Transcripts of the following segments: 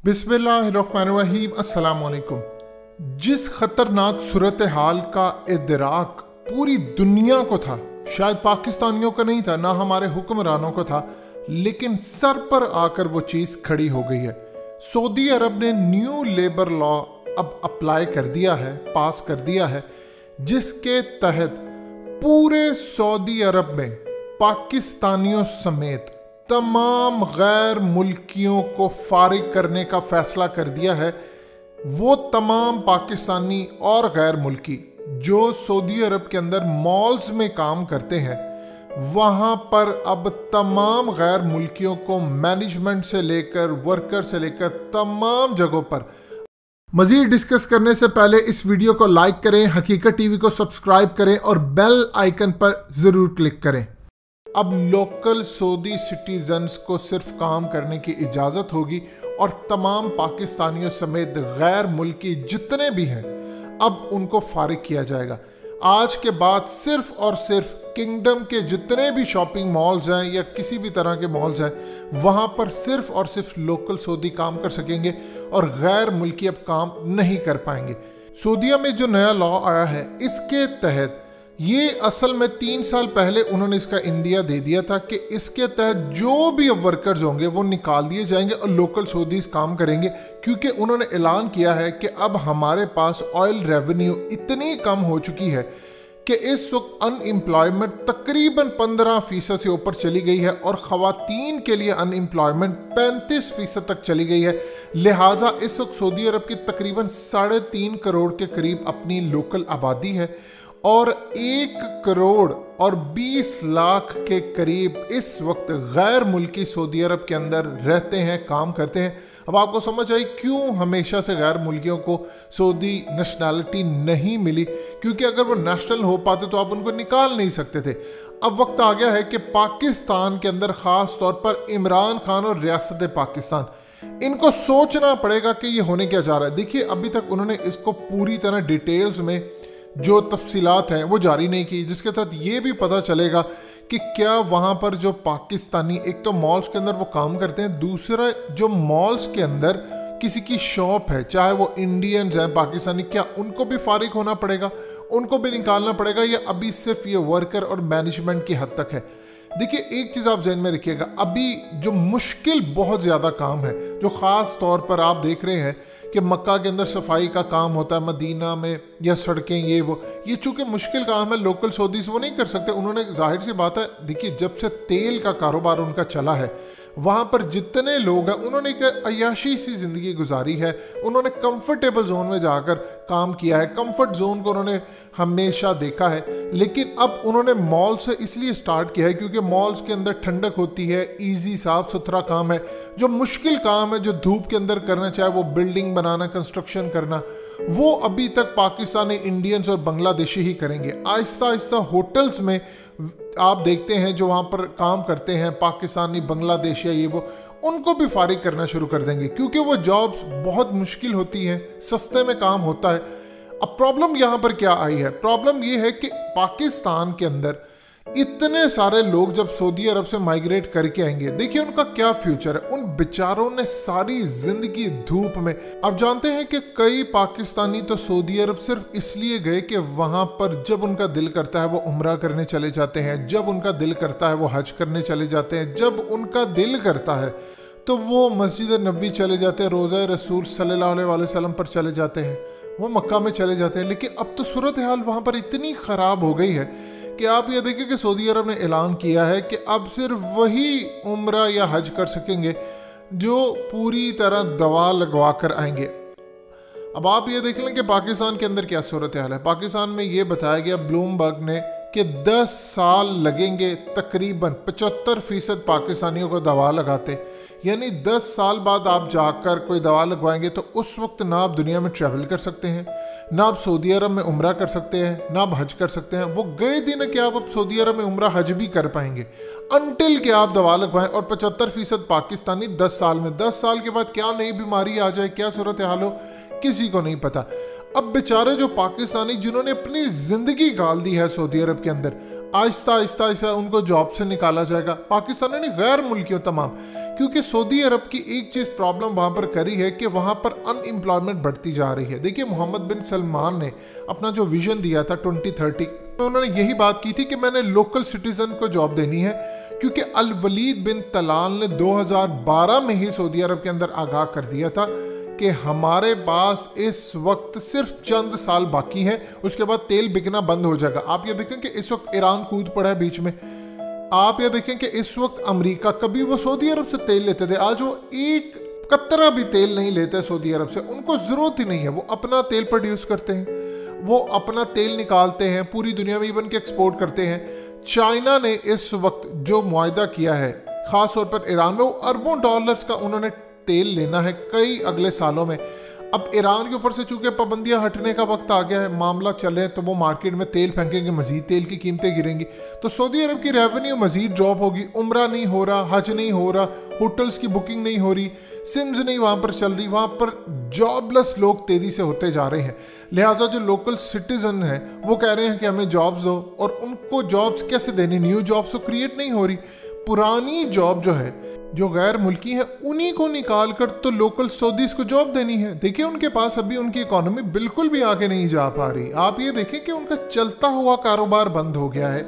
बिस्मिल्लाहिर्रहमानिर्रहीम। अस्सलाम वालेकुम। जिस खतरनाक सूरत हाल का इदराक पूरी दुनिया को था, शायद पाकिस्तानियों को नहीं था, ना हमारे हुक्मरानों को था, लेकिन सर पर आकर वो चीज़ खड़ी हो गई है। सऊदी अरब ने न्यू लेबर लॉ अब अप्लाई कर दिया है, पास कर दिया है, जिसके तहत पूरे सऊदी अरब में पाकिस्तानियों समेत तमाम गैर मुल्कियों को फारिग करने का फैसला कर दिया है। वो तमाम पाकिस्तानी और गैर मुल्की जो सऊदी अरब के अंदर मॉल्स में काम करते हैं, वहाँ पर अब तमाम गैर मुल्कियों को मैनेजमेंट से लेकर वर्कर से लेकर तमाम जगहों पर। मज़ीद डिस्कस करने से पहले इस वीडियो को लाइक करें, हकीकत टीवी को सब्सक्राइब करें और बेल आइकन पर ज़रूर क्लिक करें। अब लोकल सऊदी सिटीजन्स को सिर्फ काम करने की इजाज़त होगी और तमाम पाकिस्तानियों समेत गैर मुल्की जितने भी हैं अब उनको फारिग किया जाएगा। आज के बाद सिर्फ और सिर्फ किंगडम के जितने भी शॉपिंग मॉल्स हैं या किसी भी तरह के मॉल्स हैं, वहाँ पर सिर्फ और सिर्फ लोकल सऊदी काम कर सकेंगे और गैर मुल्की अब काम नहीं कर पाएंगे। सऊदीया में जो नया लॉ आया है, इसके तहत ये असल में 3 साल पहले उन्होंने इसका इंदिया दे दिया था कि इसके तहत जो भी अब वर्कर्स होंगे वो निकाल दिए जाएंगे और लोकल सऊदीज काम करेंगे, क्योंकि उन्होंने ऐलान किया है कि अब हमारे पास ऑयल रेवेन्यू इतनी कम हो चुकी है कि इस वक्त अनएम्प्लॉयमेंट तकरीबन 15% से ऊपर चली गई है और ख़वातीन के लिए अनएम्प्लॉयमेंट 35% तक चली गई है। लिहाजा इस वक्त सऊदी अरब की तकरीबन 3.5 करोड़ के करीब अपनी लोकल आबादी है और 1 करोड़ और 20 लाख के करीब इस वक्त गैर मुल्की सऊदी अरब के अंदर रहते हैं, काम करते हैं। अब आपको समझ आई क्यों हमेशा से गैर मुल्कियों को सऊदी नेशनैलिटी नहीं मिली, क्योंकि अगर वो नेशनल हो पाते तो आप उनको निकाल नहीं सकते थे। अब वक्त आ गया है कि पाकिस्तान के अंदर ख़ास तौर पर इमरान खान और रियासत पाकिस्तान, इनको सोचना पड़ेगा कि ये होने क्या जा रहा है। देखिए, अभी तक उन्होंने इसको पूरी तरह डिटेल्स में जो तफसीलात हैं वो जारी नहीं की, जिसके तहत ये भी पता चलेगा कि क्या वहाँ पर जो पाकिस्तानी एक तो मॉल्स के अंदर वो काम करते हैं, दूसरा जो मॉल्स के अंदर किसी की शॉप है, चाहे वो इंडियंस हैं पाकिस्तानी, क्या उनको भी फारिग होना पड़ेगा, उनको भी निकालना पड़ेगा, या अभी सिर्फ ये वर्कर और मैनेजमेंट की हद तक है। देखिए, एक चीज़ आप जहन में रखिएगा, अभी जो मुश्किल बहुत ज़्यादा काम है, जो ख़ास तौर पर आप देख रहे हैं कि मक्का के अंदर सफाई का काम होता है, मदीना में या सड़कें, ये चूँकि मुश्किल काम है, लोकल सऊदीज वो नहीं कर सकते। उन्होंने जाहिर सी बात है, देखिए जब से तेल का कारोबार उनका चला है, वहाँ पर जितने लोग हैं उन्होंने एक अय्याशी सी ज़िंदगी गुजारी है, उन्होंने कंफर्टेबल जोन में जाकर काम किया है, कंफर्ट जोन को उन्होंने हमेशा देखा है। लेकिन अब उन्होंने मॉल से इसलिए स्टार्ट किया है क्योंकि मॉल्स के अंदर ठंडक होती है, इजी साफ़ सुथरा काम है। जो मुश्किल काम है, जो धूप के अंदर करना, चाहे वो बिल्डिंग बनाना, कंस्ट्रक्शन करना, वो अभी तक पाकिस्तानी, इंडियंस और बांग्लादेशी ही करेंगे। आहिस्ता आहिस्ता होटल्स में आप देखते हैं जो वहाँ पर काम करते हैं पाकिस्तानी, बांग्लादेशी, ये वो, उनको भी फारिग करना शुरू कर देंगे, क्योंकि वो जॉब्स बहुत मुश्किल होती हैं, सस्ते में काम होता है। अब प्रॉब्लम यहाँ पर क्या आई है? प्रॉब्लम ये है कि पाकिस्तान के अंदर इतने सारे लोग जब सऊदी अरब से माइग्रेट करके आएंगे, देखिए उनका क्या फ्यूचर है। उन बेचारों ने सारी जिंदगी धूप में, आप जानते हैं कि कई पाकिस्तानी तो सऊदी अरब सिर्फ इसलिए गए कि वहाँ पर जब उनका दिल करता है वो उम्रा करने चले जाते हैं, जब उनका दिल करता है वो हज करने चले जाते हैं, जब उनका दिल करता है तो वो मस्जिद नबी चले जाते हैं, रोज़ा रसूल सल्लल्लाहु अलैहि वसल्लम पर चले जाते हैं, वो मक्का में चले जाते हैं। लेकिन अब तो सूरत हाल वहाँ पर इतनी ख़राब हो गई है कि आप ये देखिए कि सऊदी अरब ने ऐलान किया है कि अब सिर्फ वही उम्रा या हज कर सकेंगे जो पूरी तरह दवा लगवा कर आएंगे। अब आप ये देख लें कि पाकिस्तान के अंदर क्या सूरत हाल है। पाकिस्तान में ये बताया गया ब्लूमबर्ग ने कि 10 साल लगेंगे तकरीबन 75% पाकिस्तानियों को दवा लगाते, यानी 10 साल बाद आप जाकर कोई दवा लगवाएंगे तो उस वक्त ना आप दुनिया में ट्रैवल कर सकते हैं, ना आप सऊदी अरब में उम्रा कर सकते हैं, ना आप हज कर सकते हैं। वो गए दिन है कि आप अब सऊदी अरब में उम्रा हज भी कर पाएंगे अनटिल कि आप दवा लगवाएं। और 75% पाकिस्तानी 10 साल में, 10 साल के बाद क्या नई बीमारी आ जाए, क्या सूरत हाल हो, किसी को नहीं पता। अब बेचारे जो पाकिस्तानी जिन्होंने अपनी ज़िंदगी गाल दी है सऊदी अरब के अंदर, आहिस्ता आहिस्ता आहिस्ता उनको जॉब से निकाला जाएगा। पाकिस्तानी नहीं, गैर मुल्कियों तमाम, क्योंकि सऊदी अरब की एक चीज़ प्रॉब्लम वहाँ पर करी है कि वहाँ पर अनएम्प्लॉयमेंट बढ़ती जा रही है। देखिए, मोहम्मद बिन सलमान ने अपना जो विजन दिया था 2030 में, उन्होंने यही बात की थी कि मैंने लोकल सिटीजन को जॉब देनी है, क्योंकि अल वलीद बिन तलाल ने 2012 में ही सऊदी अरब के अंदर आगाह कर दिया था कि हमारे पास इस वक्त सिर्फ चंद साल बाकी हैं, उसके बाद तेल बिकना बंद हो जाएगा। आप ये देखें कि इस वक्त ईरान कूद पड़ा है बीच में। आप ये देखें कि इस वक्त अमेरिका, कभी वो सऊदी अरब से तेल लेते थे, आज वो एक कतरा भी तेल नहीं लेते सऊदी अरब से। उनको ज़रूरत ही नहीं है, वो अपना तेल प्रोड्यूस करते हैं, वो अपना तेल निकालते हैं, पूरी दुनिया में इवन के एक्सपोर्ट करते हैं। चाइना ने इस वक्त जो मुआहदा किया है ख़ास तौर पर ईरान में, वो अरबों डॉलर्स का उन्होंने तेल लेना है कई अगले सालों में। अब ईरान के ऊपर से चूंकि पाबंदियां हटने का वक्त आ गया है, मामला चले तो वो मार्केट में तेल फेंकेंगे, मजीद तेल की कीमतें गिरेंगी, तो सऊदी अरब की रेवेन्यू मजीद ड्रॉप होगी। उम्रा नहीं हो रहा, हज नहीं हो रहा, होटल्स की बुकिंग नहीं हो रही, सिम्स नहीं वहाँ पर चल रही, वहाँ पर जॉबलेस लोग तेज़ी से होते जा रहे हैं। लिहाजा जो लोकल सिटीजन हैं वो कह रहे हैं कि हमें जॉब्स दो, और उनको जॉब्स कैसे देनी, न्यू जॉब्स तो क्रिएट नहीं हो रही। पुरानी जॉब जो है, जो गैर मुल्की है, उन्हीं को निकाल कर तो लोकल सऊदीज को जॉब देनी है। देखिए, उनके पास अभी उनकी इकोनॉमी बिल्कुल भी आगे नहीं जा पा रही। आप ये देखें कि उनका चलता हुआ कारोबार बंद हो गया है,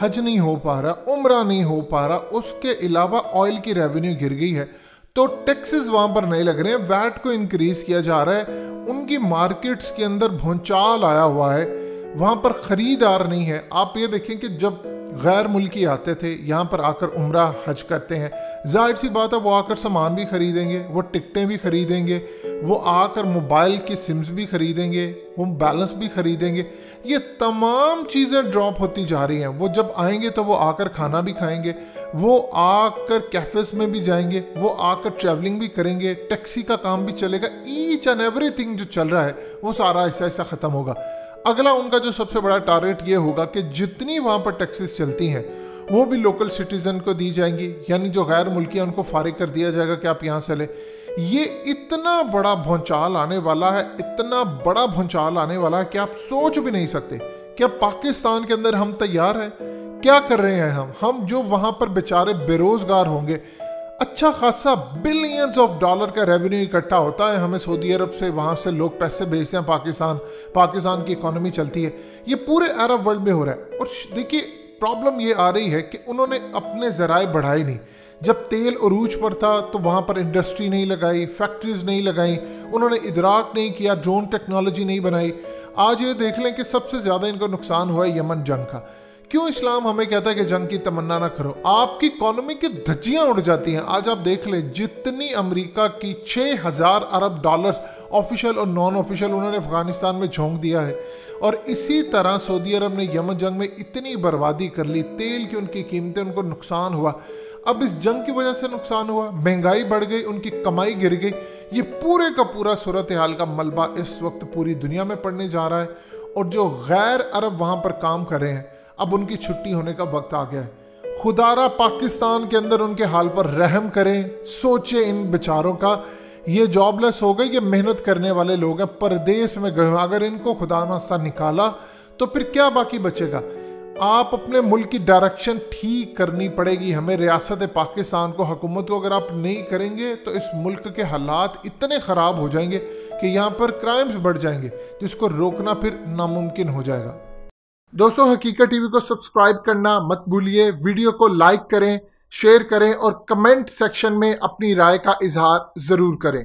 हज नहीं हो पा रहा, उम्रा नहीं हो पा रहा, उसके अलावा ऑयल की रेवेन्यू गिर गई है, तो टैक्सेस वहाँ पर नहीं लग रहे हैं, वैट को इंक्रीज किया जा रहा है, उनकी मार्केट्स के अंदर भूचाल आया हुआ है, वहाँ पर ख़रीदार नहीं है। आप ये देखें कि जब गैर मुल्की आते थे यहाँ पर आकर उम्रा हज करते हैं, जाहिर सी बात है वो आकर सामान भी ख़रीदेंगे, वो टिकटें भी ख़रीदेंगे, वो आकर मोबाइल की सिम्स भी ख़रीदेंगे, वो बैलेंस भी ख़रीदेंगे। ये तमाम चीज़ें ड्रॉप होती जा रही हैं। वो जब आएंगे तो वो आकर खाना भी खाएंगे, वो आकर कैफ़ेज़ में भी जाएंगे, वो आकर ट्रैवलिंग भी करेंगे, टैक्सी का काम भी चलेगा। ईच एंड एवरीथिंग जो चल रहा है वो सारा ऐसा ऐसा ख़त्म होगा। अगला उनका जो सबसे बड़ा टारगेट ये होगा कि जितनी वहाँ पर टैक्सेस चलती हैं वो भी लोकल सिटीज़न को दी जाएंगी, यानी जो गैर मुल्की हैं उनको फारिग कर दिया जाएगा कि आप यहाँ से लें। ये इतना बड़ा भूचाल आने वाला है, इतना बड़ा भूचाल आने वाला है कि आप सोच भी नहीं सकते। क्या पाकिस्तान के अंदर हम तैयार हैं? क्या कर रहे हैं हम जो वहाँ पर बेचारे बेरोज़गार होंगे, अच्छा खासा बिलियंस ऑफ डॉलर का रेवेन्यू इकट्ठा होता है, हमें सऊदी अरब से वहाँ से लोग पैसे भेजते हैं पाकिस्तान की इकोनॉमी चलती है। ये पूरे अरब वर्ल्ड में हो रहा है। और देखिए, प्रॉब्लम ये आ रही है कि उन्होंने अपने ज़राए बढ़ाए नहीं। जब तेल उरूज पर था तो वहाँ पर इंडस्ट्री नहीं लगाई, फैक्ट्रीज नहीं लगाई, उन्होंने इदराक नहीं किया, ड्रोन टेक्नोलॉजी नहीं बनाई। आज ये देख लें कि सबसे ज़्यादा इनको नुकसान हुआ है यमन जंग का। क्यों इस्लाम हमें कहता है कि जंग की तमन्ना ना करो? आपकी इकोनॉमी की धज्जियां उड़ जाती हैं। आज आप देख लें, जितनी अमेरिका की 6000 अरब डॉलर्स ऑफिशियल और नॉन ऑफिशियल उन्होंने अफगानिस्तान में झोंक दिया है, और इसी तरह सऊदी अरब ने यमन जंग में इतनी बर्बादी कर ली, तेल की उनकी कीमतें, उनको नुकसान हुआ। अब इस जंग की वजह से नुकसान हुआ, महंगाई बढ़ गई, उनकी कमाई गिर गई। ये पूरे का पूरा सूरत हाल का मलबा इस वक्त पूरी दुनिया में पड़ने जा रहा है। और जो गैर अरब वहाँ पर काम कर रहे हैं, अब उनकी छुट्टी होने का वक्त आ गया है। खुदारा पाकिस्तान के अंदर उनके हाल पर रहम करें, सोचे इन बेचारों का। ये जॉबलेस हो गए, ये मेहनत करने वाले लोग हैं, परदेश में गए। अगर इनको खुदा नास्ता निकाला तो फिर क्या बाकी बचेगा? आप अपने मुल्क की डायरेक्शन ठीक करनी पड़ेगी हमें, रियासत पाकिस्तान को, हुकूमत को। अगर आप नहीं करेंगे तो इस मुल्क के हालात इतने ख़राब हो जाएंगे कि यहाँ पर क्राइम्स बढ़ जाएंगे, जिसको रोकना फिर नामुमकिन हो जाएगा। दोस्तों, हकीकत टीवी को सब्सक्राइब करना मत भूलिए, वीडियो को लाइक करें, शेयर करें और कमेंट सेक्शन में अपनी राय का इजहार ज़रूर करें।